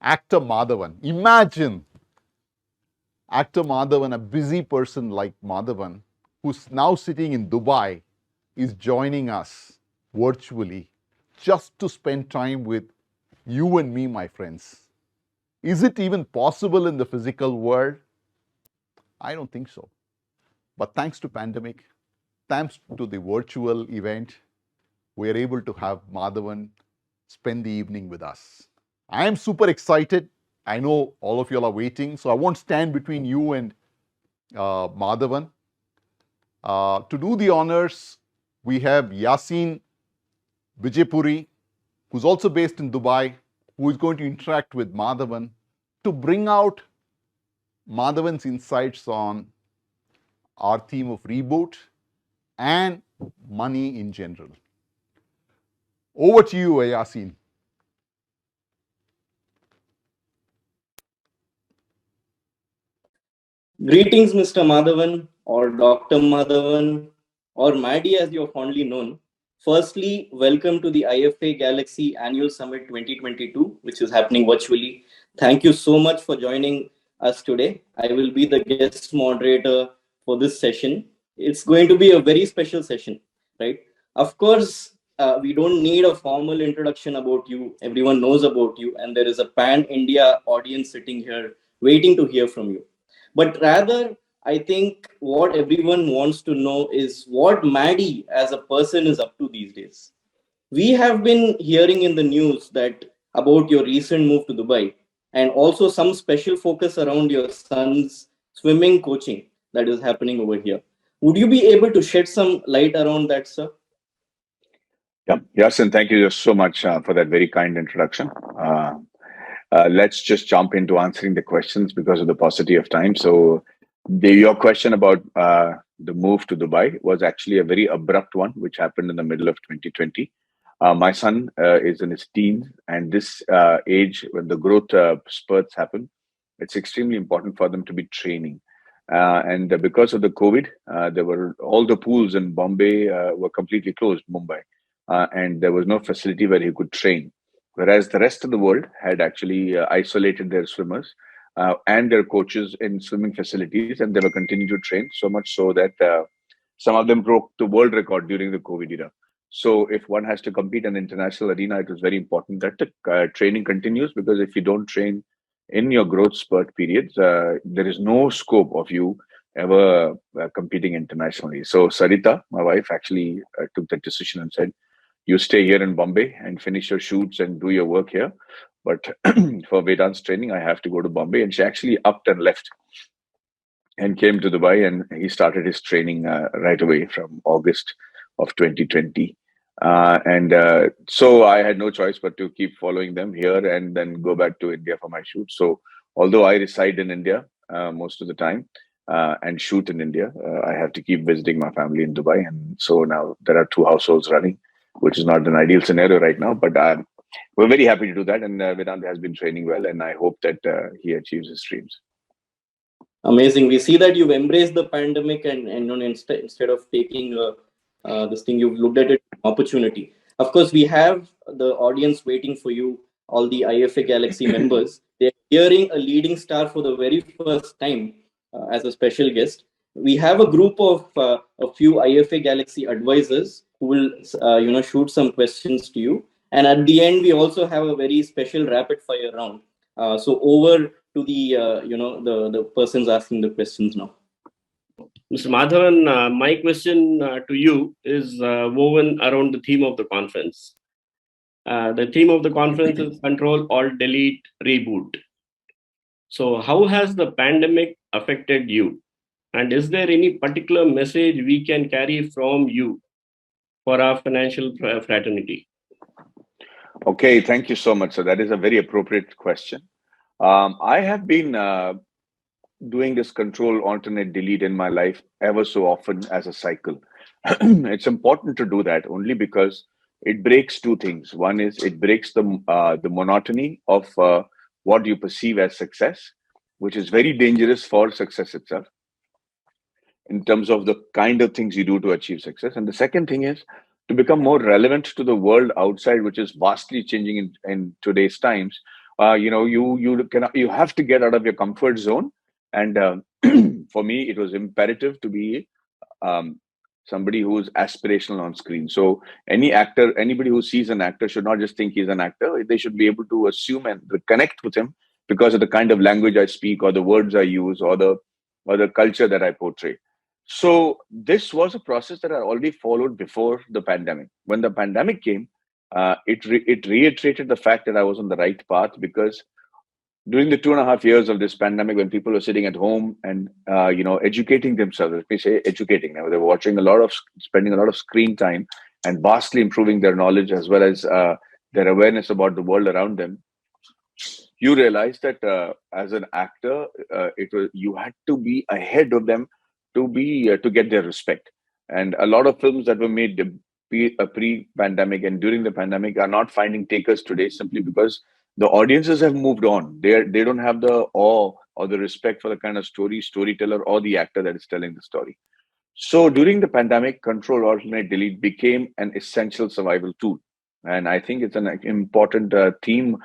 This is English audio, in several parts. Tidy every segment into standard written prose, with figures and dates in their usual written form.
actor Madhavan. Imagine actor Madhavan, a busy person like Madhavan, who's now sitting in Dubai, is joining us virtually just to spend time with you and me, my friends. Is it even possible in the physical world? I don't think so. But thanks to pandemic, thanks to the virtual event, we are able to have Madhavan spend the evening with us. I am super excited. I know all of you all are waiting, so I won't stand between you and Madhavan. To do the honors, we have Yasin Vijaypuri, who's also based in Dubai, who is going to interact with Madhavan to bring out Madhavan's insights on our theme of reboot and money in general. Over to you, Yasin. Greetings, Mr. Madhavan, or Dr. Madhavan, or Maddy as you're fondly known. Firstly, welcome to the IFA Galaxy Annual Summit 2022, which is happening virtually. Thank you so much for joining us today. I will be the guest moderator for this session. It's going to be a very special session, right? Of course, we don't need a formal introduction about you. Everyone knows about you, and there is a pan-India audience sitting here waiting to hear from you. But rather, I think what everyone wants to know is what Maddy as a person is up to these days. We have been hearing in the news that about your recent move to Dubai and also some special focus around your son's swimming coaching that is happening over here. Would you be able to shed some light around that, sir? Yeah, Yasin, thank you so much for that very kind introduction. Let's just jump into answering the questions because of the paucity of time. So, your question about the move to Dubai was actually a very abrupt one, which happened in the middle of 2020. My son is in his teens, and this age, when the growth spurts happen, it's extremely important for them to be training. And because of the COVID, there were all the pools in Bombay were completely closed, Mumbai, and there was no facility where he could train. Whereas the rest of the world had actually isolated their swimmers and their coaches in swimming facilities, and they were continuing to train so much so that some of them broke the world record during the COVID era. So if one has to compete in the international arena, it was very important that the training continues, because if you don't train in your growth spurt periods, there is no scope of you ever competing internationally. So Sarita, my wife, actually took that decision and said, you stay here in Bombay and finish your shoots and do your work here. But for Vedant's training, I have to go to Bombay. And she actually upped and left and came to Dubai, and he started his training right away from August of 2020. So I had no choice but to keep following them here and then go back to India for my shoot. So although I reside in India most of the time and shoot in India, I have to keep visiting my family in Dubai. And so now there are two households running, which is not an ideal scenario right now, but we're very happy to do that. And Vedant has been training well, and I hope that he achieves his dreams. Amazing. We see that you've embraced the pandemic and instead of taking this thing, you've looked at it as an opportunity. Of course, we have the audience waiting for you, all the IFA Galaxy members. They're hearing a leading star for the very first time as a special guest. We have a group of a few IFA Galaxy advisors who will shoot some questions to you. And at the end, we also have a very special rapid fire round. So over to the persons asking the questions now. Mr. Madhavan, my question to you is woven around the theme of the conference. The theme of the conference is Control, Alt, Delete, Reboot. So how has the pandemic affected you? And is there any particular message we can carry from you for our financial fraternity? Okay, thank you so much. So that is a very appropriate question. I have been doing this control, alternate, delete in my life ever so often as a cycle. It's important to do that only because it breaks two things. One is it breaks the monotony of what you perceive as success, which is very dangerous for success itself in terms of the kind of things you do to achieve success. And the second thing is to become more relevant to the world outside, which is vastly changing in today's times. You have to get out of your comfort zone. And for me, it was imperative to be um, somebody who's aspirational on screen. So anybody who sees an actor should not just think he's an actor. They should be able to assume and connect with him because of the kind of language I speak, or the words I use, or the culture that I portray. So this was a process that I already followed before the pandemic. When the pandemic came, it reiterated the fact that I was on the right path, because during the 2.5 years of this pandemic, when people were sitting at home and educating themselves, let me say educating, they were spending a lot of screen time and vastly improving their knowledge as well as their awareness about the world around them. You realize that as an actor, you had to be ahead of them to get their respect. And a lot of films that were made pre-pandemic and during the pandemic are not finding takers today, simply because the audiences have moved on. They don't have the awe or the respect for the kind of storyteller or the actor that is telling the story. So during the pandemic, control, alternate, delete became an essential survival tool. And I think it's an important theme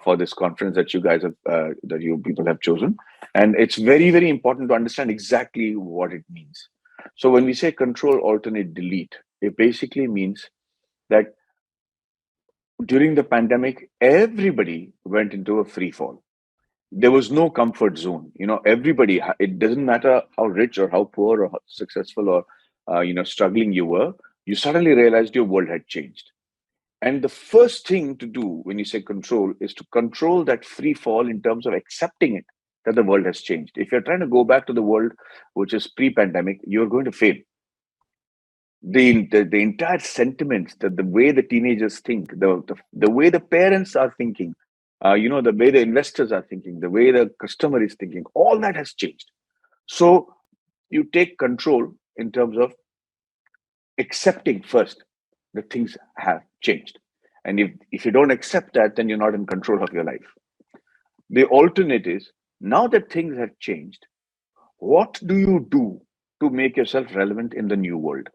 for this conference that you people have chosen. And it's very, very important to understand exactly what it means. So when we say control, alternate, delete, it basically means that during the pandemic, everybody went into a free fall. There was no comfort zone. Everybody, it doesn't matter how rich or how poor or how successful or struggling you were, you suddenly realized your world had changed. And the first thing to do when you say control is to control that free fall in terms of accepting it, that the world has changed. If you're trying to go back to the world which is pre-pandemic, you're going to fail. The entire sentiments, the way the teenagers think, the way the parents are thinking, the way the investors are thinking, the way the customer is thinking, all that has changed. So you take control in terms of accepting first that things have changed. And if you don't accept that, then you're not in control of your life. The alternate is, now that things have changed, what do you do to make yourself relevant in the new world?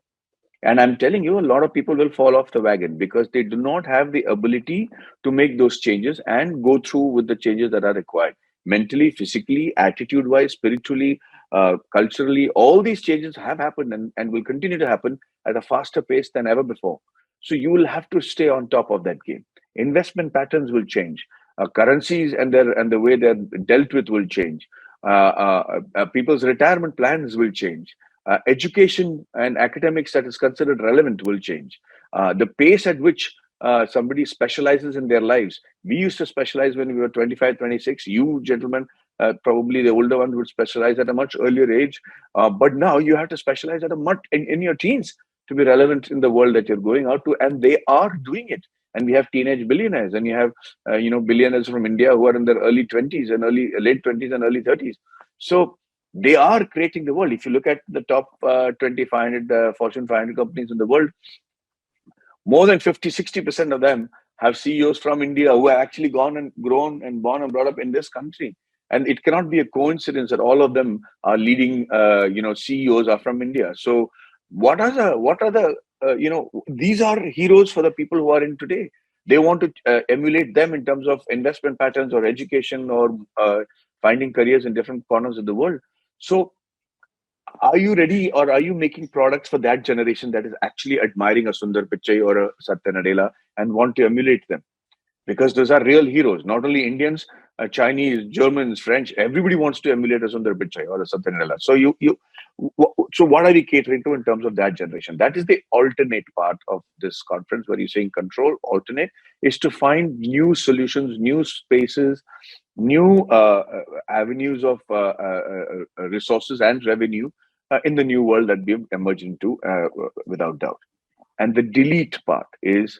And I'm telling you, a lot of people will fall off the wagon because they do not have the ability to make those changes and go through with the changes that are required mentally, physically, attitude wise, spiritually, culturally. All these changes have happened and will continue to happen at a faster pace than ever before. So you will have to stay on top of that game. Investment patterns will change. Currencies and the way they're dealt with will change. People's retirement plans will change. Education and academics that is considered relevant will change. The pace at which somebody specializes in their lives. We used to specialize when we were 25, 26. You gentlemen, probably the older one, would specialize at a much earlier age. But now you have to specialize at a much in your teens to be relevant in the world that you're going out to, and they are doing it. And we have teenage billionaires, and you have billionaires from India who are in their early 20s and late 20s and early 30s. So they are creating the world. If you look at the top 2,500 Fortune 500 companies in the world, more than 50-60% of them have CEOs from India who have actually gone and grown and born and brought up in this country. And it cannot be a coincidence that all of them are leading, CEOs are from India. So these are heroes for the people who are in today. They want to emulate them in terms of investment patterns or education or finding careers in different corners of the world. So are you ready, or are you making products for that generation that is actually admiring a Sundar Pichai or a Satya Nadella and want to emulate them? Because those are real heroes, not only Indians, Chinese, Germans, French. Everybody wants to emulate a Sundar Pichai or a Satya Nadella. So what are we catering to in terms of that generation? That is the alternate part of this conference, where you're saying control. Alternate is to find new solutions, new spaces, new avenues of resources and revenue in the new world that we've emerged into, without doubt. And the delete part is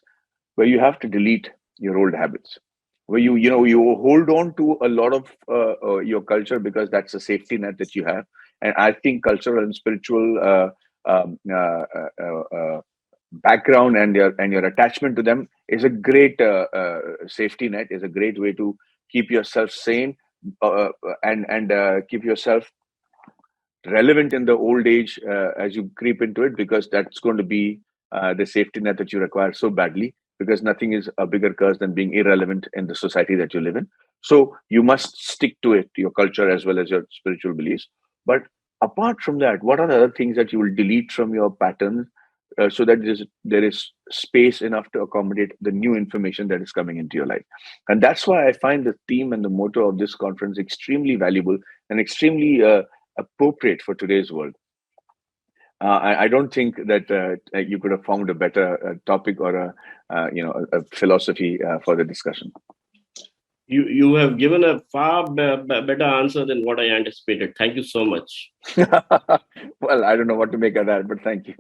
where you have to delete your old habits, where you hold on to a lot of your culture because that's a safety net that you have. And I think cultural and spiritual background and your attachment to them is a great safety net, is a great way to keep yourself sane and keep yourself relevant in the old age as you creep into it, because that's going to be the safety net that you require so badly because nothing is a bigger curse than being irrelevant in the society that you live in. So you must stick to it, your culture as well as your spiritual beliefs. But apart from that, what are the other things that you will delete from your patterns, so that there is space enough to accommodate the new information that is coming into your life? And that's why I find the theme and the motto of this conference extremely valuable and extremely appropriate for today's world. I don't think that you could have found a better topic or a philosophy for the discussion. You have given a far better answer than what I anticipated. Thank you so much. Well, I don't know what to make of that, but thank you.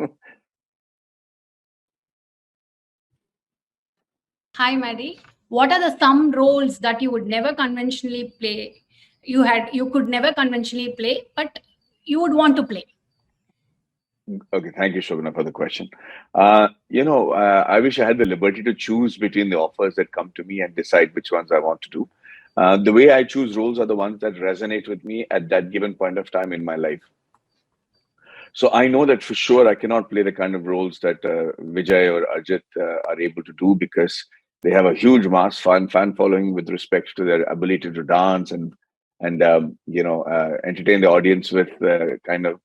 Hi, Maddy. What are the some roles that you would never conventionally play? You could never conventionally play, but you would want to play. Okay, thank you, Shobana, for the question. I wish I had the liberty to choose between the offers that come to me and decide which ones I want to do. The way I choose roles are the ones that resonate with me at that given point of time in my life. So I know that for sure I cannot play the kind of roles that Vijay or Ajit are able to do, because they have a huge mass fan following with respect to their ability to dance and entertain the audience with kind of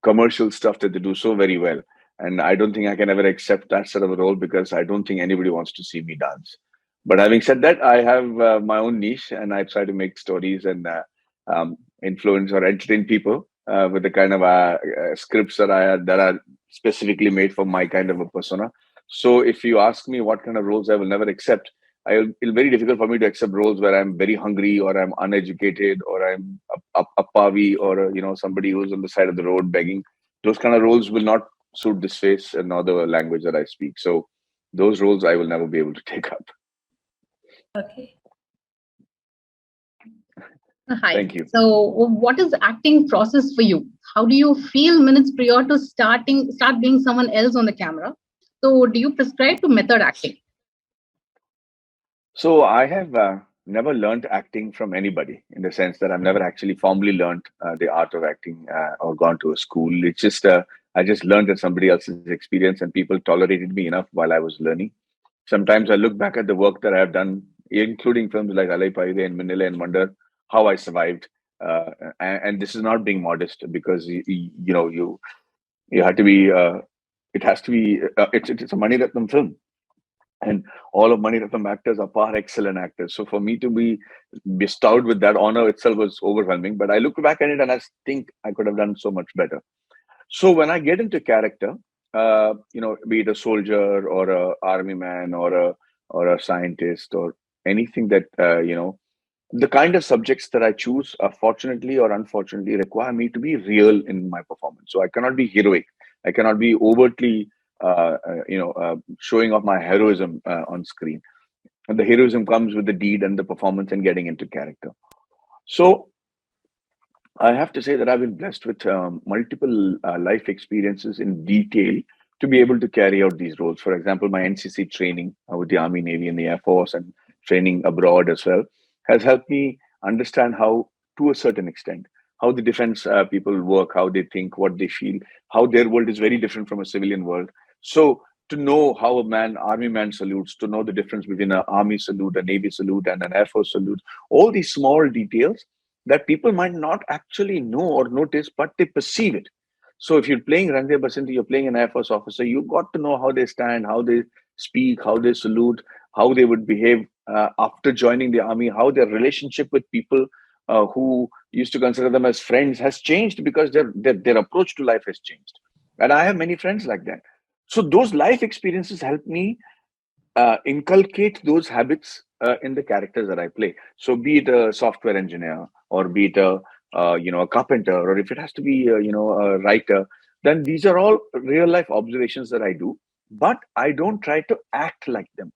commercial stuff that they do so very well. And I don't think I can ever accept that sort of a role, because I don't think anybody wants to see me dance. But having said that, I have my own niche, and I try to make stories and influence or entertain people with the kind of scripts that are specifically made for my kind of a persona. So if you ask me what kind of roles I will never accept, it'll very difficult for me to accept roles where I'm very hungry, or I'm uneducated, or I'm a pavi, or somebody who's on the side of the road begging. Those kind of roles will not suit this face and nor the language that I speak. So those roles I will never be able to take up. Okay. Hi. Thank you. So, what is the acting process for you? How do you feel minutes prior to start being someone else on the camera? So, do you prescribe to method acting? So I have never learned acting from anybody, in the sense that I've never actually formally learned the art of acting or gone to a school. It's just I just learned at somebody else's experience, and people tolerated me enough while I was learning. Sometimes I look back at the work that I have done, including films like Alai Paide and Manila, and wonder how I survived. And this is not being modest, because you have to be. It has to be. It's a Mani Ratnam film, and all of Mani Ratnam actors are par excellent actors. So for me to be bestowed with that honor itself was overwhelming. But I look back at it and I think I could have done so much better. So when I get into character, be it a soldier or a army man or a scientist or anything that the kind of subjects that I choose, fortunately or unfortunately, require me to be real in my performance. So I cannot be heroic. I cannot be overtly, showing off my heroism on screen. And the heroism comes with the deed and the performance and getting into character. So I have to say that I've been blessed with multiple life experiences in detail to be able to carry out these roles. For example, my NCC training with the Army, Navy, and the Air Force, and training abroad as well, has helped me understand how, to a certain extent, how the defense people work, how they think, what they feel, how their world is very different from a civilian world. So to know how a army man salutes, to know the difference between an army salute, a Navy salute, and an Air Force salute, all these small details that people might not actually know or notice, but they perceive it. So if you're playing Ranveer Basanti, you're playing an Air Force officer, you've got to know how they stand, how they speak, how they salute, how they would behave after joining the army, how their relationship with people who used to consider them as friends has changed, because their approach to life has changed. And I have many friends like that. So those life experiences help me inculcate those habits in the characters that I play. So be it a software engineer, or be it a carpenter, or if it has to be a writer, then these are all real life observations that I do, but I don't try to act like them.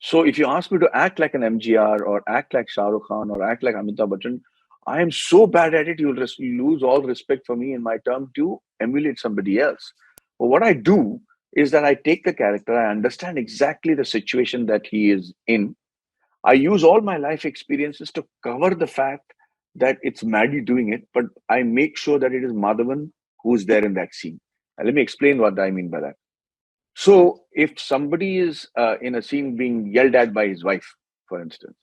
So if you ask me to act like an MGR, or act like Shah Rukh Khan, or act like Amitabh Bachchan, I am so bad at it, you'll lose all respect for me in my term to emulate somebody else. But what I do is that I take the character, I understand exactly the situation that he is in. I use all my life experiences to cover the fact that it's Maddy doing it, but I make sure that it is Madhavan who's there in that scene. And let me explain what I mean by that. So if somebody is in a scene being yelled at by his wife, for instance,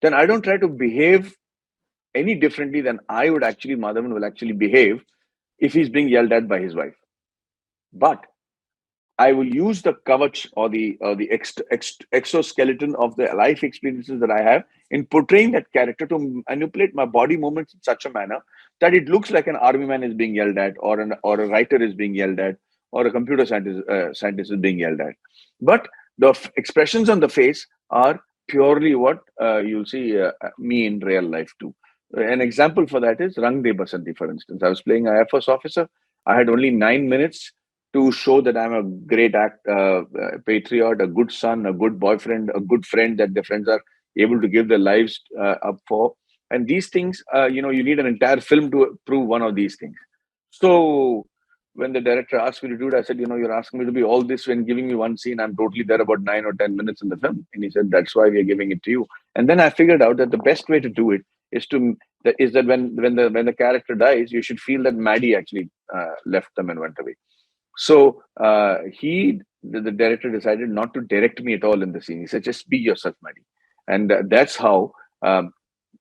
then I don't try to behave any differently than I would actually, Madhavan will actually behave if he's being yelled at by his wife. But I will use the kavach or the exoskeleton of the life experiences that I have in portraying that character to manipulate my body movements in such a manner that it looks like an army man is being yelled at, or a writer is being yelled at, or a computer scientist is being yelled at. But the expressions on the face are purely what you'll see me in real life too. An example for that is Rang De Basanti, for instance. I was playing an Air Force officer. I had only 9 minutes to show that I'm a great patriot, a good son, a good boyfriend, a good friend that the friends are able to give their lives up for. And these things, you need an entire film to prove one of these things. So when the director asked me to do it, I said, you're asking me to be all this when giving me one scene. I'm totally there about 9 or 10 minutes in the film. And he said, that's why we are giving it to you. And then I figured out that the best way to do it is that when the character dies, you should feel that Maddy actually left them and went away. So the director decided not to direct me at all in the scene. He said, just be yourself, Maddy. And that's how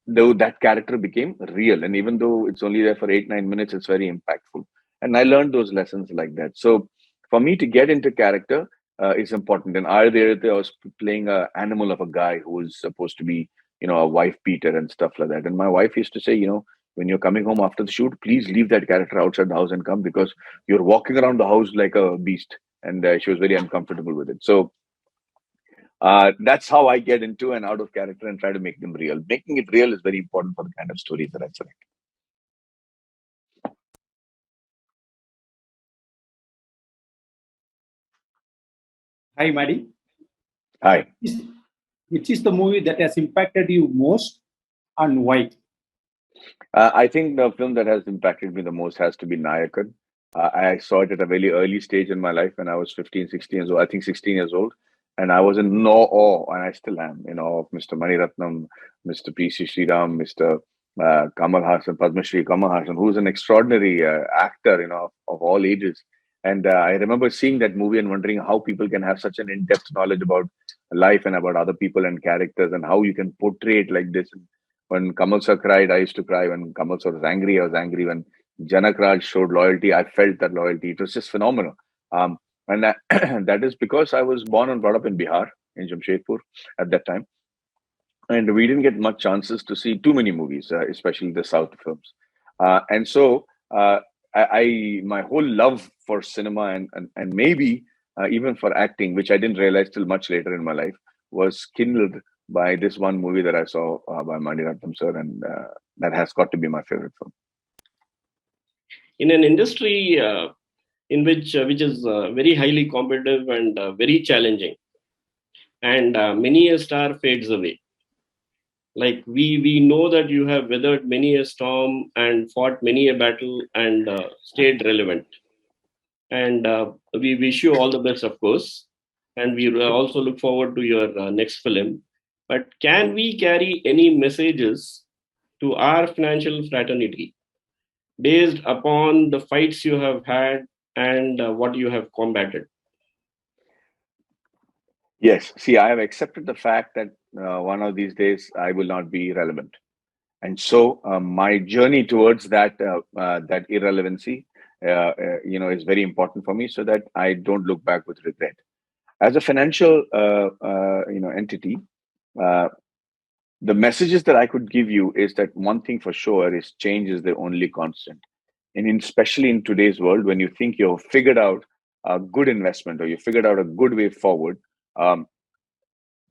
though that character became real. And even though it's only there for 8-9 minutes, it's very impactful. And I learned those lessons like that. So for me to get into character is important. And I was playing an animal of a guy who was supposed to be, a wife beater and stuff like that. And my wife used to say, when you're coming home after the shoot, please leave that character outside the house and come, because you're walking around the house like a beast. And she was very uncomfortable with it. So that's how I get into and out of character and try to make them real. Making it real is very important for the kind of stories that I select. Hi, Maddy. Hi. Which is the movie that has impacted you most and why? I think the film that has impacted me the most has to be Nayakan. I saw it at a very early stage in my life when I was 15, 16 years old. I think 16 years old. And I was in awe, and I still am, in awe of Mr. Mani Ratnam, Mr. P.C. Sriram, Mr. Kamal Hassan, Padma Shri Kamal Hassan, who's an extraordinary actor, of all ages. And I remember seeing that movie and wondering how people can have such an in-depth knowledge about life and about other people and characters, and how you can portray it like this. When Kamal sir cried, I used to cry. When Kamal sir was angry, I was angry. When Janak Raj showed loyalty, I felt that loyalty. It was just phenomenal. And that is because I was born and brought up in Bihar, in Jamshedpur at that time. And we didn't get much chances to see too many movies, especially the South films. And so my whole love for cinema and maybe even for acting, which I didn't realize till much later in my life, was kindled by this one movie that I saw by Mani Ratnam sir, and that has got to be my favorite film. In an industry in which is very highly competitive and very challenging, and many a star fades away. Like we know that you have weathered many a storm and fought many a battle and stayed relevant. And we wish you all the best, of course. And we also look forward to your next film. But can we carry any messages to our financial fraternity based upon the fights you have had and what you have combated? Yes. See, I have accepted the fact that one of these days I will not be relevant. And so my journey towards that irrelevancy, is very important for me, so that I don't look back with regret. As a financial, entity, the messages that I could give you is that one thing for sure is change is the only constant. And especially in today's world, when you think you've figured out a good investment or you figured out a good way forward,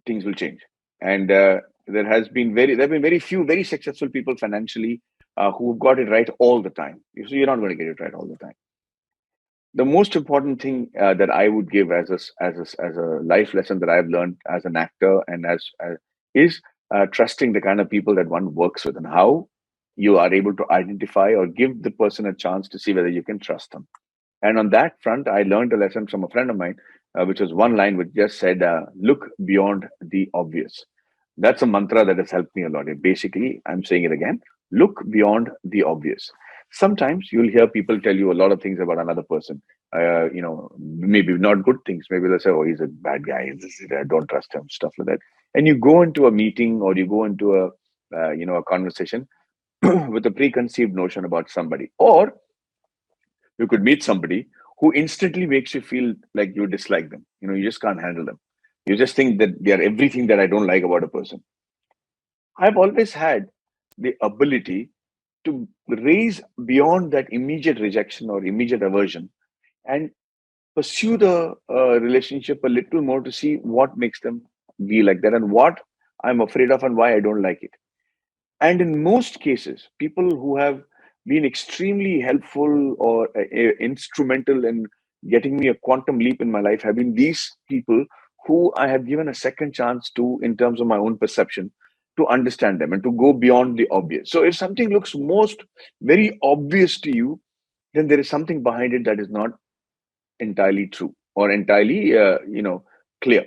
things will change. And there have been very few very successful people financially who've got it right all the time. So you're not going to get it right all the time. The most important thing that I would give as a life lesson that I've learned as an actor and is trusting the kind of people that one works with, and how you are able to identify or give the person a chance to see whether you can trust them. And on that front, I learned a lesson from a friend of mine, which was one line which just said, look beyond the obvious. That's a mantra that has helped me a lot. Basically, I'm saying it again, look beyond the obvious. Sometimes you'll hear people tell you a lot of things about another person. Maybe not good things. Maybe they'll say, "Oh, he's a bad guy. I don't trust him." Stuff like that. And you go into a meeting or you go into a conversation with a preconceived notion about somebody, or you could meet somebody who instantly makes you feel like you dislike them. You just can't handle them. You just think that they are everything that I don't like about a person. I've always had the ability to raise beyond that immediate rejection or immediate aversion and pursue the relationship a little more to see what makes them be like that and what I'm afraid of and why I don't like it. And in most cases, people who have been extremely helpful or instrumental in getting me a quantum leap in my life have been these people who I have given a second chance to, in terms of my own perception, to understand them and to go beyond the obvious. So if something looks most very obvious to you, then there is something behind it that is not entirely true or entirely, clear.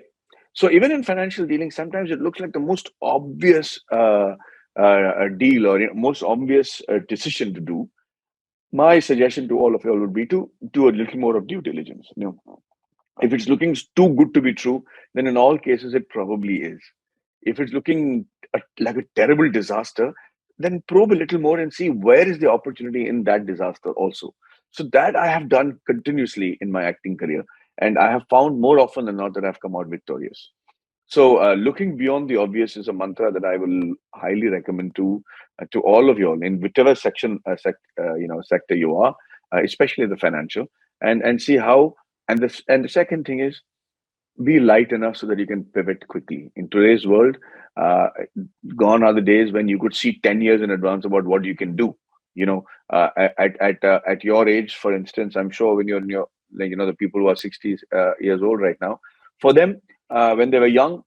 So even in financial dealing, sometimes it looks like the most obvious deal or most obvious decision to do. My suggestion to all of you all would be to do a little more of due diligence. If it's looking too good to be true, then in all cases it probably is. If it's looking like a terrible disaster, then probe a little more and see where is the opportunity in that disaster also. So that I have done continuously in my acting career, and I have found more often than not that I've come out victorious. So looking beyond the obvious is a mantra that I will highly recommend to all of you all in whichever sector you are, especially the financial, and see how. And the second thing is, be light enough so that you can pivot quickly. In today's world, uh, gone are the days when you could see 10 years in advance about what you can do. At your age, for instance, I'm sure when you're in your, the people who are 60 years old right now, for them, when they were young,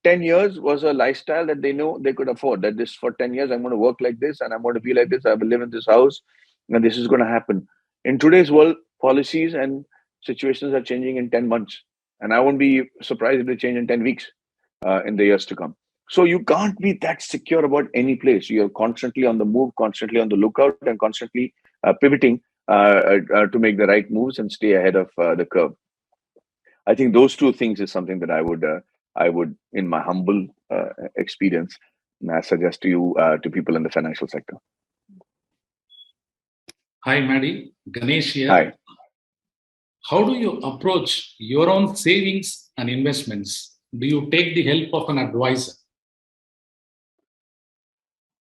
10 years was a lifestyle that they know they could afford. That this for 10 years, I'm going to work like this and I'm going to be like this. I will live in this house and this is going to happen. In today's world, policies and situations are changing in 10 months. And I won't be surprised if they change in 10 weeks in the years to come. So you can't be that secure about any place. You're constantly on the move, constantly on the lookout, and constantly pivoting to make the right moves and stay ahead of the curve. I think those two things is something that I would, in my humble experience, suggest to you to people in the financial sector. Hi, Maddy. Ganesh here. Hi. How do you approach your own savings and investments? Do you take the help of an advisor?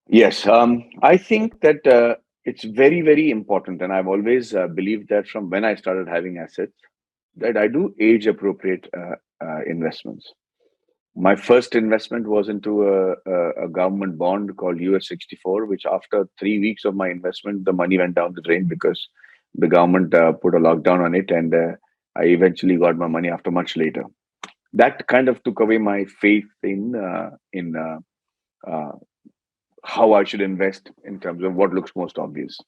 Yes, I think that it's very, very important, and I've always believed that from when I started having assets, that I do age appropriate investments. My first investment was into a government bond called US 64, which after 3 weeks of my investment, the money went down the drain because the government put a lockdown on it, and I eventually got my money after much later. That kind of took away my faith in uh, how I should invest in terms of what looks most obvious.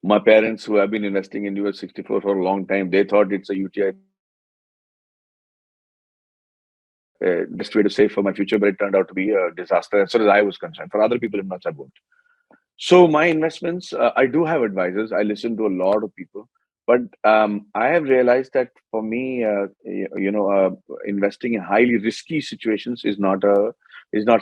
My parents, who have been investing in US 64 for a long time, they thought it's a UTI best way to save for my future, but it turned out to be a disaster as far as I was concerned. For other people, it must have worked. So my investments, I do have advisors. I listen to a lot of people, but I have realized that for me, investing in highly risky situations is not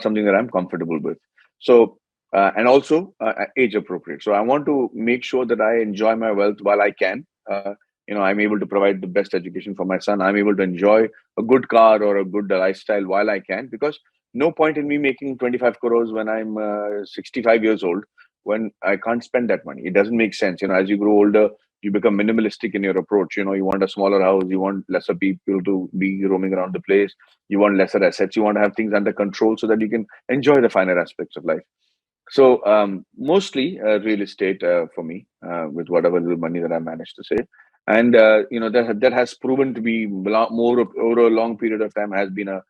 something that I'm comfortable with. So and also age appropriate. So I want to make sure that I enjoy my wealth while I can. I'm able to provide the best education for my son. I'm able to enjoy a good car or a good lifestyle while I can, because no point in me making 25 crores when I'm 65 years old when I can't spend that money. It doesn't make sense. As you grow older, you become minimalistic in your approach. You want a smaller house, you want lesser people to be roaming around the place, you want lesser assets, you want to have things under control so that you can enjoy the finer aspects of life. So mostly real estate for me, with whatever little money that I managed to save, and that has proven to be more over a long period of time has been a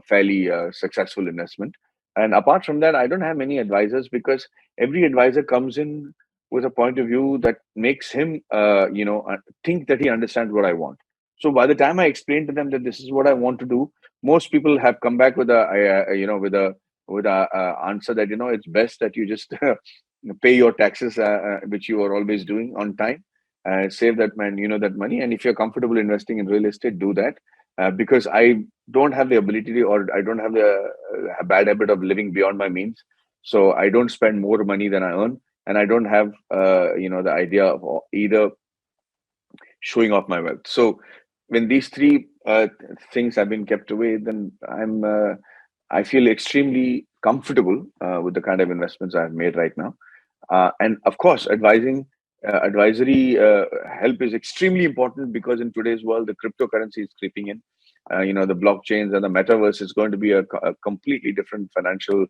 fairly successful investment. And apart from that, I don't have many advisors, because every advisor comes in with a point of view that makes him think that he understands what I want. So by the time I explain to them that this is what I want to do, most people have come back with a answer that it's best that you just pay your taxes, which you are always doing on time. Save that that money, and if you're comfortable investing in real estate, do that. Because I don't have the ability, or I don't have the bad habit of living beyond my means. So I don't spend more money than I earn, and I don't have the idea of either showing off my wealth. So when these three things have been kept away, then I feel extremely comfortable with the kind of investments I've made right now. And of course, advisory help is extremely important, because in today's world, the cryptocurrency is creeping in. The blockchains and the metaverse is going to be a completely different financial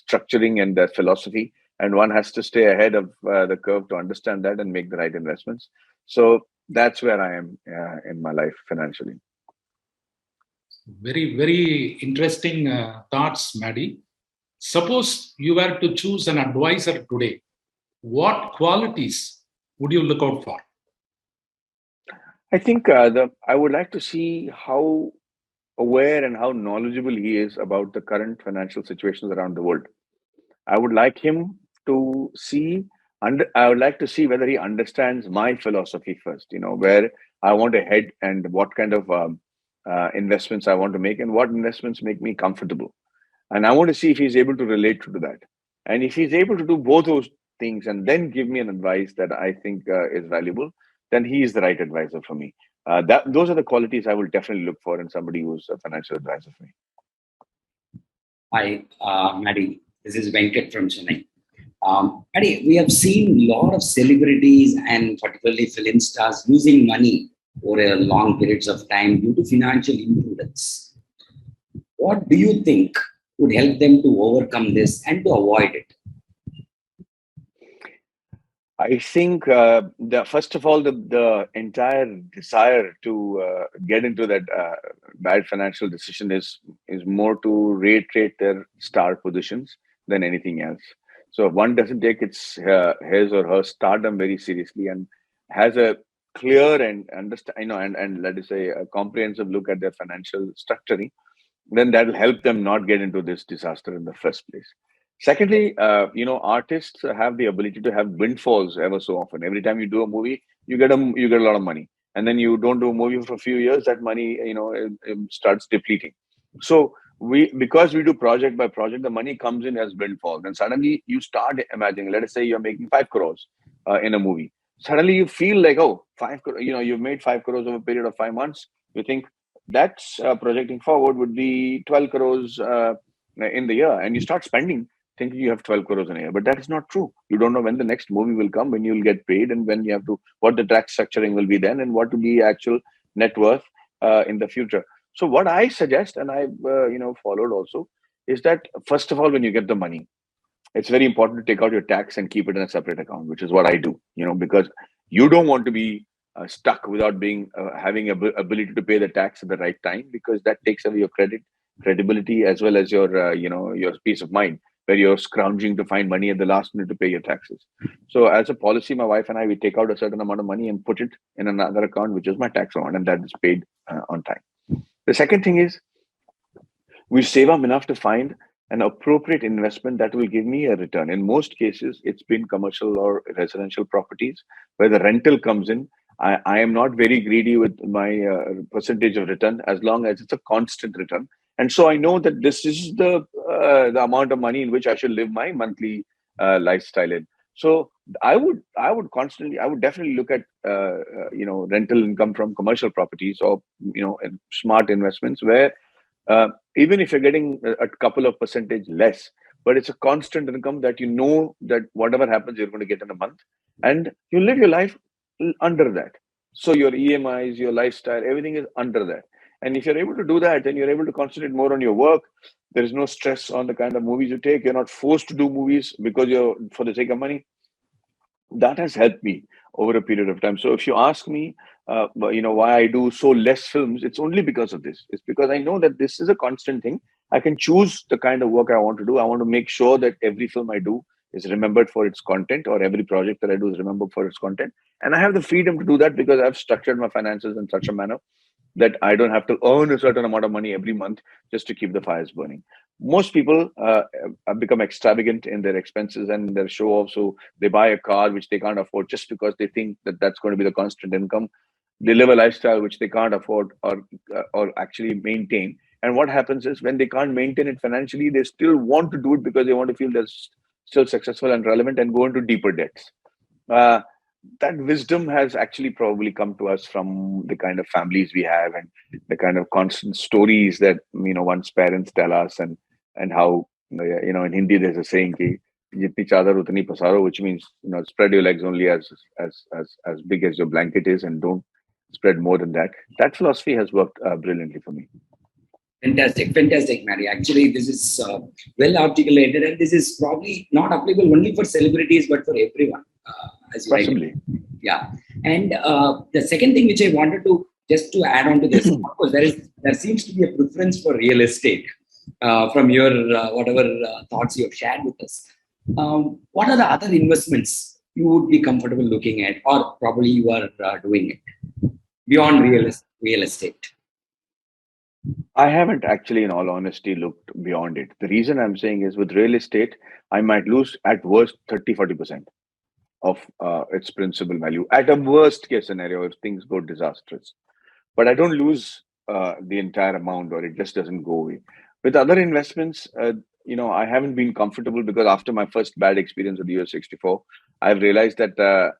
structuring and philosophy. And one has to stay ahead of the curve to understand that and make the right investments. So that's where I am in my life financially. Very, very interesting thoughts, Maddy. Suppose you were to choose an advisor today, what qualities would you look out for? I think I would like to see how aware and how knowledgeable he is about the current financial situations around the world. I would like him to see, I would like to see whether he understands my philosophy first, where I want to head and what kind of investments I want to make and what investments make me comfortable. And I want to see if he's able to relate to that. And if he's able to do both those things and then give me an advice that I think is valuable, then he is the right advisor for me. Those are the qualities I will definitely look for in somebody who's a financial advisor for me. Hi, Maddy. This is Venkat from Chennai. Maddy, we have seen a lot of celebrities and particularly film stars losing money over a long periods of time due to financial imprudence. What do you think would help them to overcome this and to avoid it? I think first of all, the entire desire to get into that bad financial decision is more to reiterate their star positions than anything else. So if one doesn't take his or her stardom very seriously and has a clear and understand, and let us say a comprehensive look at their financial structuring, then that will help them not get into this disaster in the first place. Secondly, artists have the ability to have windfalls ever so often. Every time you do a movie, you get a lot of money, and then you don't do a movie for a few years. That money, it starts depleting. So because we do project by project, the money comes in as windfalls, and suddenly you start imagining. Let us say you're making 5 crores in a movie. Suddenly you feel like, oh, 5 crores. You've made 5 crores over a period of 5 months. You think that's projecting forward would be 12 crores in the year, and you start spending thinking you have 12 crores in a year, but that is not true. You don't know when the next movie will come, when you'll get paid, and when you have to, what the tax structuring will be then, and what will be actual net worth in the future. So what I suggest, and I've followed also, is that first of all, when you get the money, it's very important to take out your tax and keep it in a separate account, which is what I do. Because you don't want to be stuck without being having ability to pay the tax at the right time, because that takes away your credibility, as well as your your peace of mind, where you're scrounging to find money at the last minute to pay your taxes. So as a policy, my wife and I, we take out a certain amount of money and put it in another account, which is my tax account, and that is paid on time. The second thing is, we save up enough to find an appropriate investment that will give me a return. In most cases, it's been commercial or residential properties where the rental comes in. I am not very greedy with my percentage of return, as long as it's a constant return. And so I know that this is the amount of money in which I should live my monthly lifestyle in. So I would definitely look at rental income from commercial properties, or smart investments where even if you're getting a couple of percentage less, but it's a constant income that that whatever happens, you're going to get in a month, and you live your life under that. So your EMIs, your lifestyle, everything is under that. And if you're able to do that, then you're able to concentrate more on your work. There is no stress on the kind of movies you take. You're not forced to do movies because you're for the sake of money. That has helped me over a period of time. So if you ask me, why I do so less films, it's only because of this. It's because I know that this is a constant thing. I can choose the kind of work I want to do. I want to make sure that every film I do is remembered for its content, or every project that I do is remembered for its content. And I have the freedom to do that because I've structured my finances in such a manner that I don't have to earn a certain amount of money every month just to keep the fires burning. Most people have become extravagant in their expenses and their show off. So they buy a car which they can't afford just because they think that that's going to be the constant income. They live a lifestyle which they can't afford or actually maintain. And what happens is when they can't maintain it financially, they still want to do it because they want to feel they're still successful and relevant and go into deeper debts. Uh, that wisdom has actually probably come to us from the kind of families we have and the kind of constant stories that one's parents tell us, and how in Hindi there's a saying ki jitni chadar utni pasaro, which means spread your legs only as big as your blanket is and don't spread more than that. That philosophy has worked brilliantly for me. Fantastic, fantastic, Maddy. Actually, this is well articulated, and this is probably not applicable only for celebrities, but for everyone. As you Possibly. Yeah. And the second thing which I wanted to just to add on to this, of course, there seems to be a preference for real estate from your whatever thoughts you have shared with us. What are the other investments you would be comfortable looking at, or probably you are doing it beyond real estate? I haven't actually, in all honesty, looked beyond it. The reason I'm saying is with real estate, I might lose at worst 30-40% of its principal value. At a worst case scenario, if things go disastrous. But I don't lose the entire amount, or it just doesn't go away. With other investments, I haven't been comfortable because after my first bad experience with the US 64, I've realized that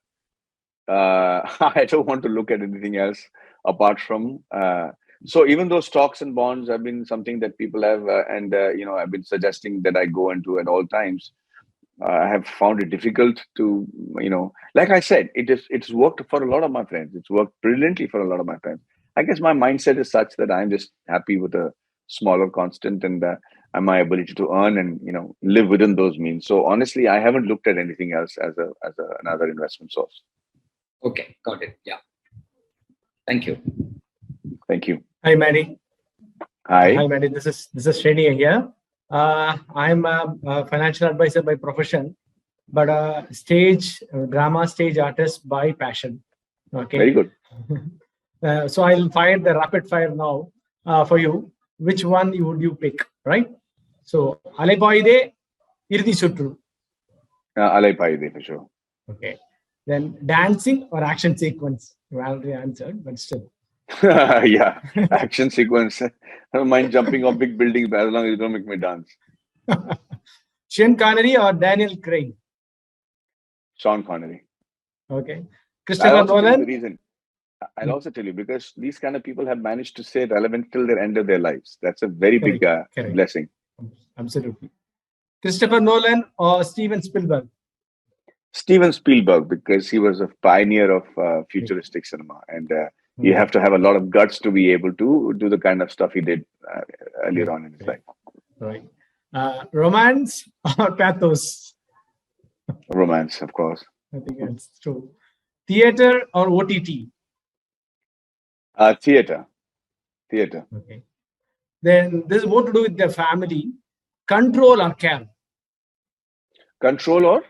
I don't want to look at anything else apart from. So even though stocks and bonds have been something that people have, I've been suggesting that I go into at all times. I have found it difficult to, like I said, it's worked for a lot of my friends. It's worked brilliantly for a lot of my friends. I guess my mindset is such that I'm just happy with a smaller constant and my ability to earn and live within those means. So honestly, I haven't looked at anything else as another investment source. Okay, got it. Yeah. Thank you. Thank you. Hi, Maddy. Hi. Hi, Maddy. This is Srini here. I'm a financial advisor by profession, but a drama stage artist by passion. Okay. Very good. So I'll fire the rapid fire now for you. Which one would you pick, right? So Alaipaide, Irdi Sutru. Alaipaide for sure. Okay. Then dancing or action sequence? You already answered, but still. Yeah, action sequence. I don't mind jumping off big buildings, but as long as you don't make me dance. Sean Connery or Daniel Craig? Sean Connery. Okay. Christopher Nolan. I'll also tell you, because these kind of people have managed to stay relevant till the end of their lives. That's a very big blessing. Absolutely. Christopher Nolan or Steven Spielberg? Steven Spielberg, because he was a pioneer of futuristic cinema, and you have to have a lot of guts to be able to do the kind of stuff he did earlier on in his life. Right. Romance or pathos? Romance, of course. I think that's true. Theater or OTT? Theater. Okay. Then this is what to do with the family. Control or care? Control or?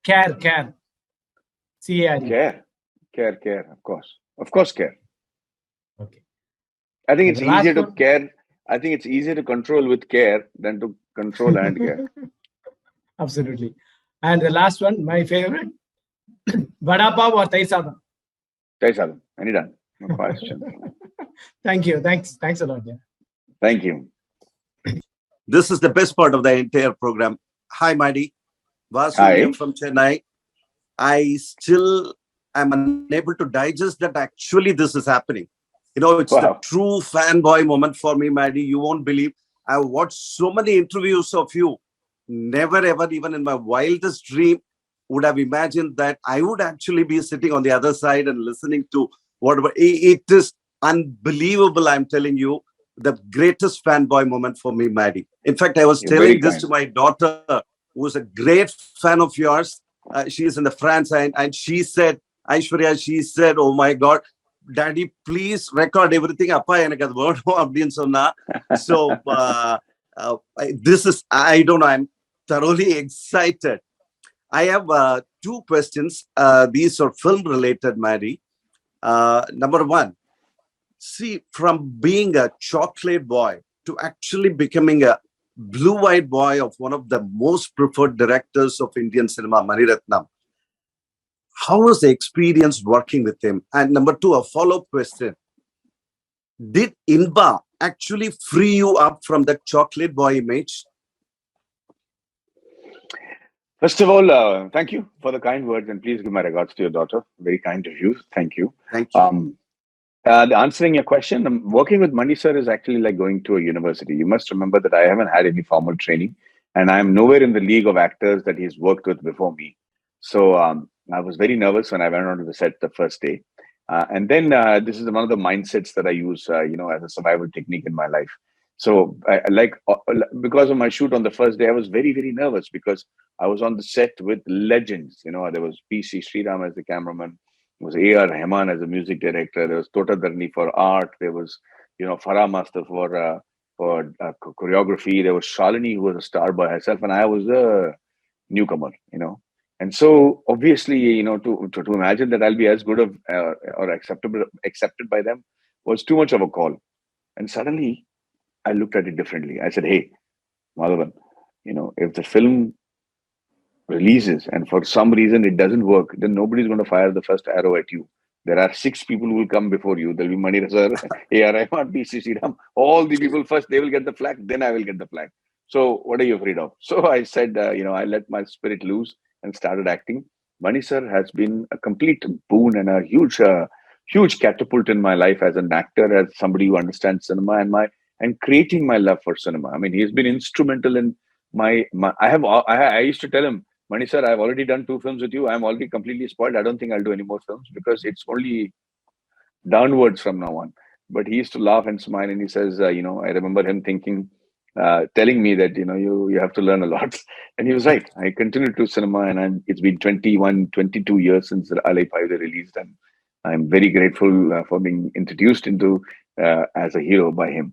Care. C-A-R-E. Care. Of course, care. Okay. I think it's easier to care. I think it's easier to control with care than to control and care. Absolutely. And the last one, my favorite. Vada pav or thai sadam? Thai sadam. Anytime. No question. Thank you. Thanks a lot. Yeah. Thank you. This is the best part of the entire program. Hi, Maddy. Vasu from Chennai. I still am unable to digest that actually this is happening. It's the true fanboy moment for me, Maddy. You won't believe. I've watched so many interviews of you. Never ever, even in my wildest dream, would have imagined that I would actually be sitting on the other side and listening to whatever. It is unbelievable, I'm telling you. The greatest fanboy moment for me, Maddy. In fact, I was telling this to my daughter, who's a great fan of yours. She is in the France, and she said, Aishwarya, she said, oh my God, Daddy, please record everything. Appa, enakku adu verdum appdin sonna. So this is, I don't know, I'm thoroughly excited. I have two questions. These are film related, Maddy. Number one, See, from being a chocolate boy to actually becoming a blue-eyed boy of one of the most preferred directors of Indian cinema, Mani Ratnam, how was the experience working with him? And number two, a follow-up question. Did Inba actually free you up from that chocolate boy image? First of all, thank you for the kind words, and please give my regards to your daughter. Very kind of you. Thank you. Thank you. Answering your question, working with Mani sir is actually like going to a university. You must remember that I haven't had any formal training, and I am nowhere in the league of actors that he's worked with before me. So I was very nervous when I went onto the set the first day. And then this is one of the mindsets that I use, as a survival technique in my life. So because of my shoot on the first day, I was very, very nervous because I was on the set with legends. There was P.C. Sriram as the cameraman. There was A.R. Rahman as a music director. There was Tota Dharni for art. There was, Farah Master for choreography. There was Shalini, who was a star by herself, and I was a newcomer. And so obviously, to imagine that I'll be as good of or accepted by them was too much of a call. And suddenly, I looked at it differently. I said, "Hey, Madhavan, if the film releases and for some reason it doesn't work, then nobody's going to fire the first arrow at you. There are 6 people who will come before you. There'll be Mani sir, A.R. Rahman, P.C. Sriram. All the people first, they will get the flag, then I will get the flag. So what are you afraid of?" So I said, I let my spirit loose and started acting. Mani sir has been a complete boon and a huge catapult in my life as an actor, as somebody who understands cinema and creating my love for cinema. I mean, he's been instrumental in I used to tell him, "Mani sir, I've already done 2 films with you. I'm already completely spoiled. I don't think I'll do any more films because it's only downwards from now on." But he used to laugh and smile, and he says, I remember him telling me that, you have to learn a lot. And he was right. I continued to cinema, and it's been 21, 22 years since Ali Paide released, and I'm very grateful for being introduced into as a hero by him.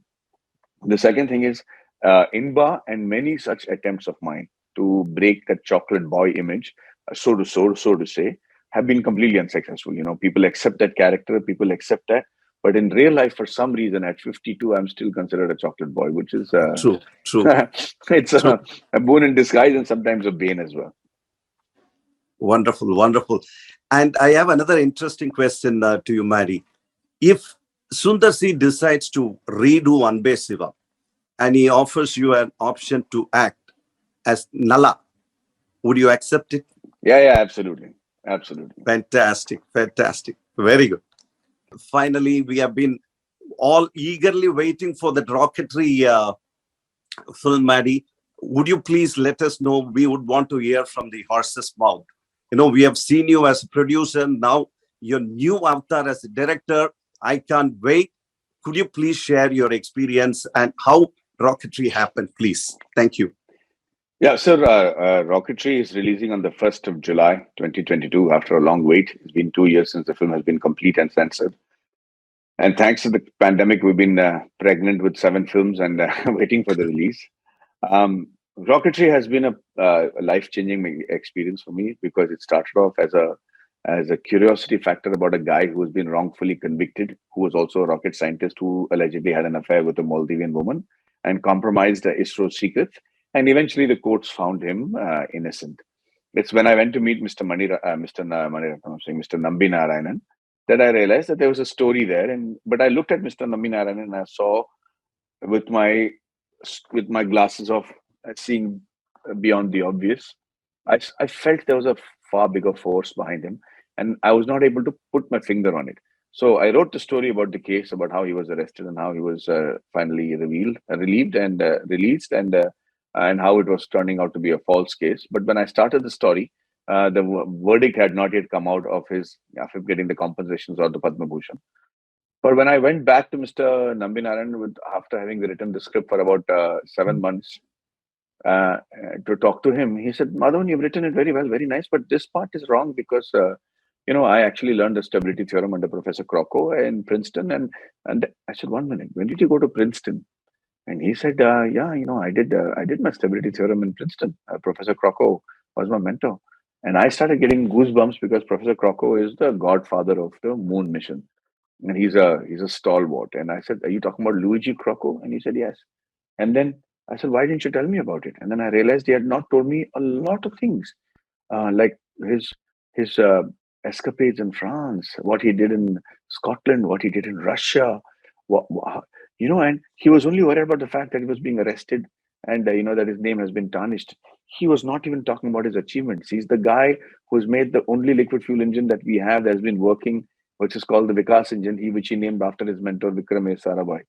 The second thing is Inba and many such attempts of mine to break that chocolate boy image, so to say, have been completely unsuccessful. People accept that character, people accept that, but in real life, for some reason, at 52, I'm still considered a chocolate boy, which is True. It's a boon in disguise and sometimes a bane as well. Wonderful. And I have another interesting question to you, Maddy. If Sundar C decides to redo Anbe Siva and he offers you an option to act as Nala, would you accept it? Yeah, absolutely. Fantastic. Very good. Finally, we have been all eagerly waiting for the Rocketry film, Maddy. Would you please let us know? We would want to hear from the horse's mouth. We have seen you as a producer. Now your new avatar as a director. I can't wait. Could you please share your experience and how Rocketry happened, please? Thank you. Yeah, so Rocketry is releasing on the 1st of July, 2022, after a long wait. It's been 2 years since the film has been complete and censored. And thanks to the pandemic, we've been pregnant with 7 films and waiting for the release. Rocketry has been a life-changing experience for me because it started off as a curiosity factor about a guy who has been wrongfully convicted, who was also a rocket scientist who allegedly had an affair with a Maldivian woman and compromised ISRO's secrets. And eventually the courts found him innocent. It's when I went to meet Mr. Nambi Narayanan that I realized that there was a story there. But I looked at Mr. Nambi Narayanan and I saw with my glasses of seeing beyond the obvious, I felt there was a far bigger force behind him, and I was not able to put my finger on it. So I wrote the story about the case, about how he was arrested and how he was finally relieved and released, and how it was turning out to be a false case. But when I started the story, the verdict had not yet come out of him getting the compensations or the Padma Bhushan. But when I went back to Mr. Nambi Narayanan after having written the script for about 7 months to talk to him, he said, "Madhavan, you've written it very well, very nice, but this part is wrong because I actually learned the stability theorem under Professor Crocco in Princeton." And I said, "1 minute, when did you go to Princeton?" And he said, "Yeah, I did my stability theorem in Princeton. Professor Crocco was my mentor." And I started getting goosebumps because Professor Crocco is the godfather of the moon mission. and he's a stalwart. And I said, "Are you talking about Luigi Crocco?" And he said, "Yes." And then I said, "Why didn't you tell me about it?" And then I realized he had not told me a lot of things, like his escapades in France, what he did in Scotland, what he did in Russia, and he was only worried about the fact that he was being arrested and that his name has been tarnished. He was not even talking about his achievements. He's the guy who's made the only liquid fuel engine that we have that has been working, which is called the Vikas engine, which he named after his mentor Vikram A. Sarabhai.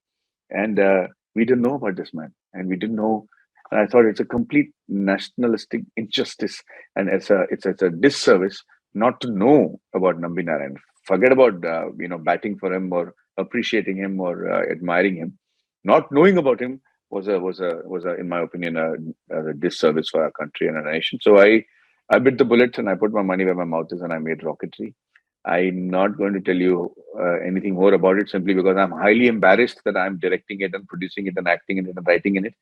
And we didn't know about this man, and we didn't know. And I thought it's a complete nationalistic injustice, and it's a disservice not to know about Nambi Narayan. Forget about batting for him or appreciating him or admiring him. Not knowing about him was in my opinion a disservice for our country and our nation. So I bit the bullet and I put my money where my mouth is, and I made Rocketry. I'm not going to tell you anything more about it, simply because I'm highly embarrassed that I'm directing it and producing it and acting in it and writing in it.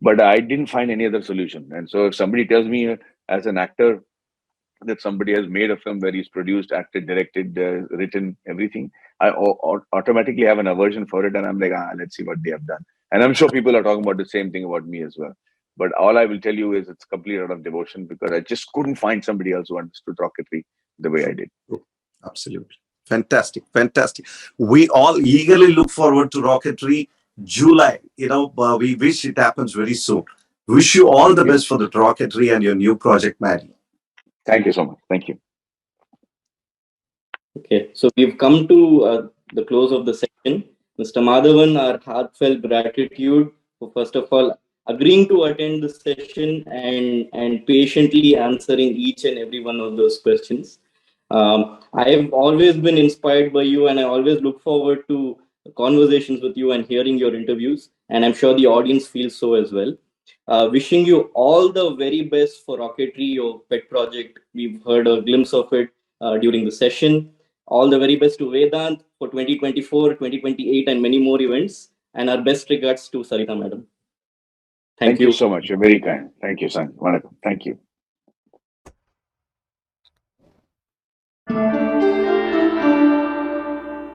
But I didn't find any other solution. And so if somebody tells me as an actor that somebody has made a film where he's produced, acted, directed, written, everything, I automatically have an aversion for it. And I'm like, let's see what they have done. And I'm sure people are talking about the same thing about me as well. But all I will tell you is it's complete out of devotion, because I just couldn't find somebody else who understood Rocketry the way I did. Absolutely. Fantastic. Fantastic. We all eagerly look forward to Rocketry July. We wish it happens very soon. Wish you all the best for the Rocketry and your new project, Maddy. Thank you so much. Thank you. Okay, so we've come to the close of the session. Mr. Madhavan, our heartfelt gratitude for, first of all, agreeing to attend the session and patiently answering each and every one of those questions. I have always been inspired by you, and I always look forward to conversations with you and hearing your interviews. And I'm sure the audience feels so as well. Wishing you all the very best for Rocketry, your pet project. We've heard a glimpse of it during the session. All the very best to Vedant for 2024, 2028, and many more events. And our best regards to Sarita Madam. Thank you so much. You're very kind. Thank you, son. Wonderful. Thank you.